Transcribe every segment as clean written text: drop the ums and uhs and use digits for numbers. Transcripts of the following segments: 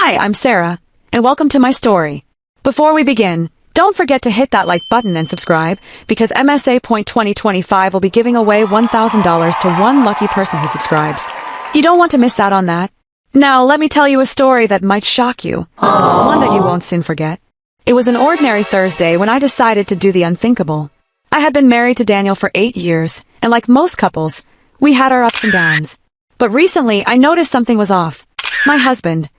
Hi, I'm Sarah, and welcome to my story. Before we begin, don't forget to hit that like button and subscribe, because MSA Point 2025 will be giving away $1,000 to one lucky person who subscribes. You don't want to miss out on that. Now, let me tell you a story that might shock you. One that you won't soon forget. It was an ordinary Thursday when I decided to do the unthinkable. I had been married to Daniel for 8 years, and like most couples, we had our ups and downs. But recently, I noticed something was off. My husband,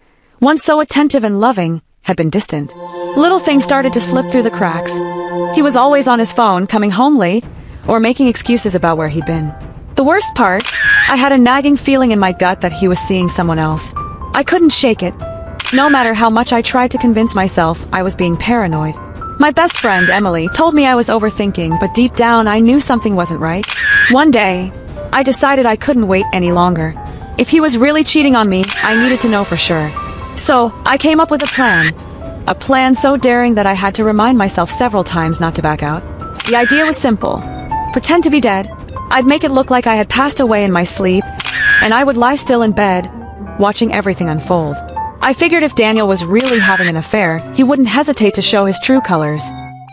once so attentive and loving, had been distant. Little things started to slip through the cracks. He was always on his phone, coming home late, or making excuses about where he'd been. The worst part, I had a nagging feeling in my gut that he was seeing someone else. I couldn't shake it. No matter how much I tried to convince myself I was being paranoid. My best friend, Emily, told me I was overthinking, but deep down I knew something wasn't right. One day, I decided I couldn't wait any longer. If he was really cheating on me, I needed to know for sure. So, I came up with a plan. A plan so daring that I had to remind myself several times not to back out. The idea was simple. Pretend to be dead. I'd make it look like I had passed away in my sleep, and I would lie still in bed, watching everything unfold. I figured if Daniel was really having an affair, he wouldn't hesitate to show his true colors.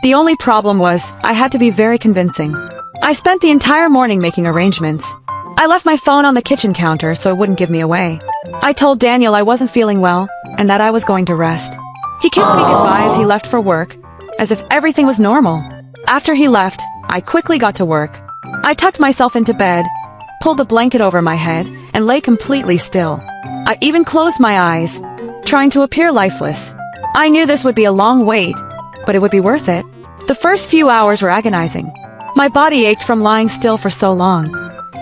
The only problem was, I had to be very convincing. I spent the entire morning making arrangements. I left my phone on the kitchen counter so it wouldn't give me away. I told Daniel I wasn't feeling well, and that I was going to rest. He kissed me goodbye as he left for work, as if everything was normal. After he left, I quickly got to work. I tucked myself into bed, pulled the blanket over my head, and lay completely still. I even closed my eyes, trying to appear lifeless. I knew this would be a long wait, but it would be worth it. The first few hours were agonizing. My body ached from lying still for so long,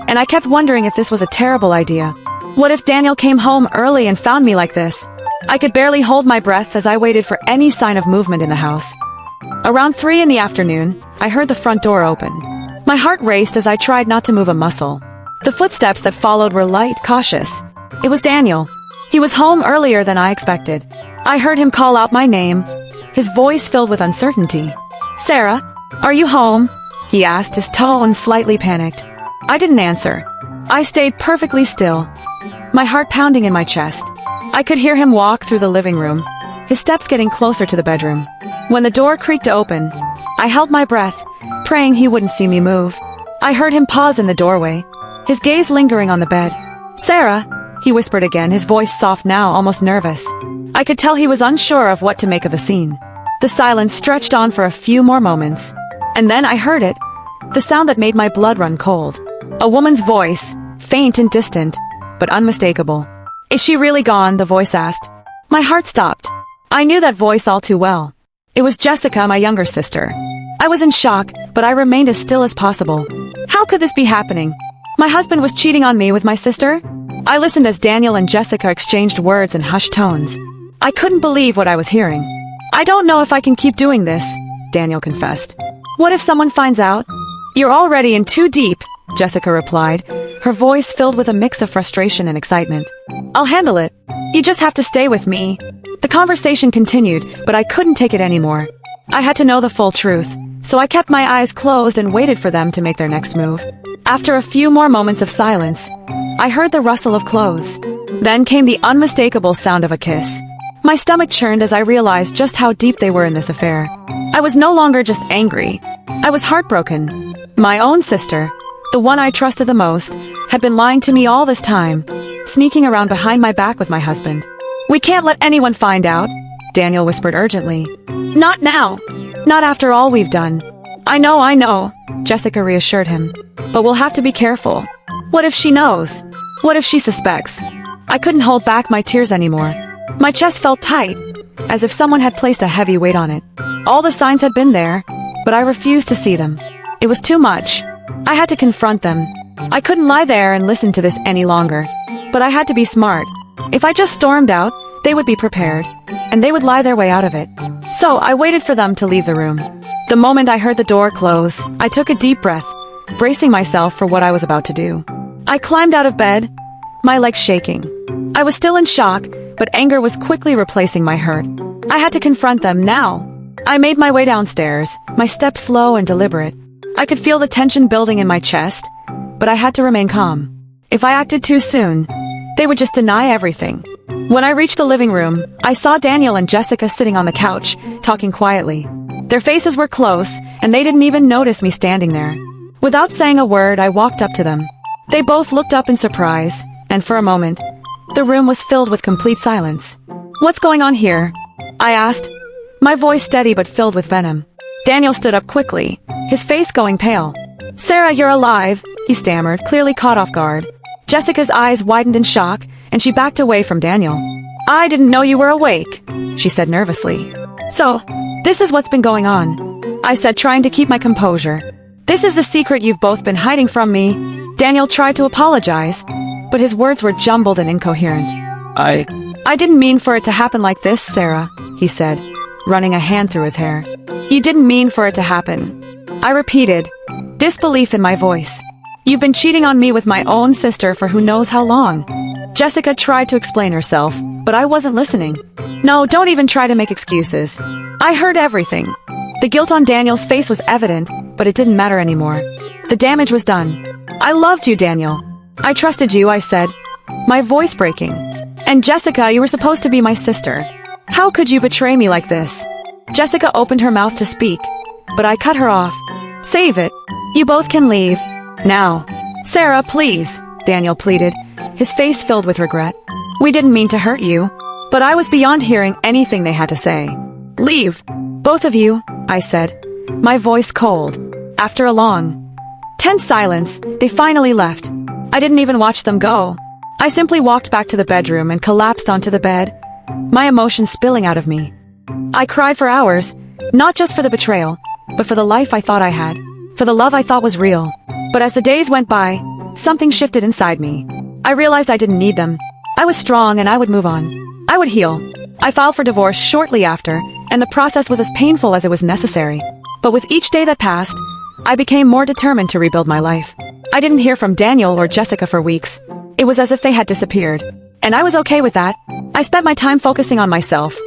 and I kept wondering if this was a terrible idea. What if Daniel came home early and found me like this? I could barely hold my breath as I waited for any sign of movement in the house. Around 3 in the afternoon, I heard the front door open. My heart raced as I tried not to move a muscle. The footsteps that followed were light, cautious. It was Daniel. He was home earlier than I expected. I heard him call out my name, his voice filled with uncertainty. "Sarah, are you home?" he asked, his tone slightly panicked. I didn't answer. I stayed perfectly still, my heart pounding in my chest. I could hear him walk through the living room, his steps getting closer to the bedroom. When the door creaked open, I held my breath, praying he wouldn't see me move. I heard him pause in the doorway, his gaze lingering on the bed. "Sarah," he whispered again, his voice soft now, almost nervous. I could tell he was unsure of what to make of the scene. The silence stretched on for a few more moments. And then I heard it, the sound that made my blood run cold. A woman's voice, faint and distant, but unmistakable. "Is she really gone?" the voice asked. My heart stopped. I knew that voice all too well. It was Jessica, my younger sister. I was in shock, but I remained as still as possible. How could this be happening? My husband was cheating on me with my sister? I listened as Daniel and Jessica exchanged words in hushed tones. I couldn't believe what I was hearing. "I don't know if I can keep doing this," Daniel confessed. "What if someone finds out?" "You're already in too deep," Jessica replied, her voice filled with a mix of frustration and excitement. "I'll handle it. You just have to stay with me." The conversation continued, but I couldn't take it anymore. I had to know the full truth, so I kept my eyes closed and waited for them to make their next move. After a few more moments of silence, I heard the rustle of clothes. Then came the unmistakable sound of a kiss. My stomach churned as I realized just how deep they were in this affair. I was no longer just angry. I was heartbroken. My own sister, the one I trusted the most, had been lying to me all this time, sneaking around behind my back with my husband. "We can't let anyone find out," Daniel whispered urgently. "Not now. Not after all we've done." I know, Jessica reassured him. "But we'll have to be careful. What if she knows? What if she suspects?" I couldn't hold back my tears anymore. My chest felt tight, as if someone had placed a heavy weight on it. All the signs had been there, but I refused to see them. It was too much. I had to confront them. I couldn't lie there and listen to this any longer. But I had to be smart. If I just stormed out, they would be prepared, and they would lie their way out of it. So I waited for them to leave the room. The moment I heard the door close, I took a deep breath, bracing myself for what I was about to do. I climbed out of bed, my legs shaking. I was still in shock, but anger was quickly replacing my hurt. I had to confront them now. I made my way downstairs, my steps slow and deliberate. I could feel the tension building in my chest, but I had to remain calm. If I acted too soon, They would just deny everything. When I reached the living room, I saw Daniel and Jessica sitting on the couch, talking quietly. Their faces were close, and they didn't even notice me standing there. Without saying a word, I walked up to them. They both looked up in surprise, and for a moment, the room was filled with complete silence. "What's going on here?" I asked, my voice steady but filled with venom. Daniel stood up quickly, his face going pale. "Sarah, you're alive," he stammered, clearly caught off guard. Jessica's eyes widened in shock, and she backed away from Daniel. "I didn't know you were awake," she said nervously. "So, this is what's been going on," I said, trying to keep my composure. "This is the secret you've both been hiding from me." Daniel tried to apologize, but his words were jumbled and incoherent. I didn't mean for it to happen like this, Sarah," he said, running a hand through his hair. "You didn't mean for it to happen," I repeated, disbelief in my voice. "You've been cheating on me with my own sister for who knows how long." Jessica tried to explain herself, but I wasn't listening. "No, don't even try to make excuses. I heard everything." The guilt on Daniel's face was evident, but it didn't matter anymore. The damage was done. "I loved you, Daniel. I trusted you," I said, my voice breaking. "And Jessica, you were supposed to be my sister. How could you betray me like this?" Jessica opened her mouth to speak, but I cut her off. "Save it. You both can leave. Now." "Sarah, please," Daniel pleaded, his face filled with regret. "We didn't mean to hurt you." But I was beyond hearing anything they had to say. "Leave. Both of you," I said, my voice cold. After a long, tense silence, they finally left. I didn't even watch them go. I simply walked back to the bedroom and collapsed onto the bed, my emotions spilling out of me. I cried for hours, not just for the betrayal, but for the life I thought I had, for the love I thought was real. But as the days went by, something shifted inside me. I realized I didn't need them. I was strong and I would move on. I would heal. I filed for divorce shortly after, and the process was as painful as it was necessary. But with each day that passed, I became more determined to rebuild my life. I didn't hear from Daniel or Jessica for weeks. It was as if they had disappeared. And I was okay with that. I spent my time focusing on myself,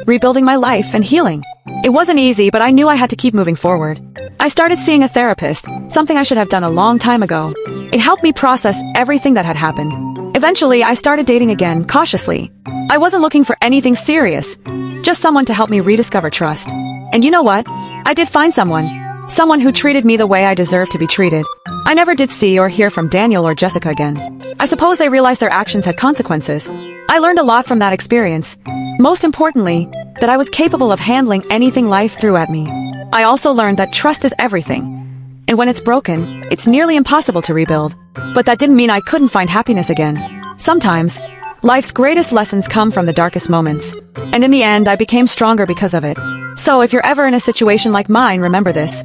rebuilding my life and healing. It wasn't easy, but I knew I had to keep moving forward. I started seeing a therapist, something I should have done a long time ago. It helped me process everything that had happened. Eventually, I started dating again, cautiously. I wasn't looking for anything serious, just someone to help me rediscover trust. And you know what? I did find someone. Someone who treated me the way I deserved to be treated. I never did see or hear from Daniel or Jessica again. I suppose they realized their actions had consequences. I learned a lot from that experience. Most importantly, that I was capable of handling anything life threw at me. I also learned that trust is everything. And when it's broken, it's nearly impossible to rebuild. But that didn't mean I couldn't find happiness again. Sometimes, life's greatest lessons come from the darkest moments. And in the end, I became stronger because of it. So if you're ever in a situation like mine, remember this.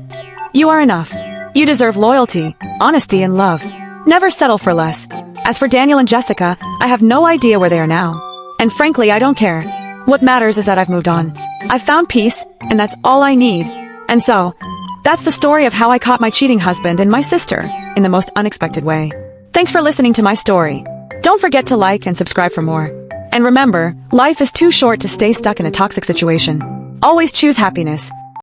You are enough. You deserve loyalty, honesty, and love. Never settle for less. As for Daniel and Jessica, I have no idea where they are now. And frankly, I don't care. What matters is that I've moved on. I've found peace, and that's all I need. And so, that's the story of how I caught my cheating husband and my sister in the most unexpected way. Thanks for listening to my story. Don't forget to like and subscribe for more. And remember, life is too short to stay stuck in a toxic situation. Always choose happiness,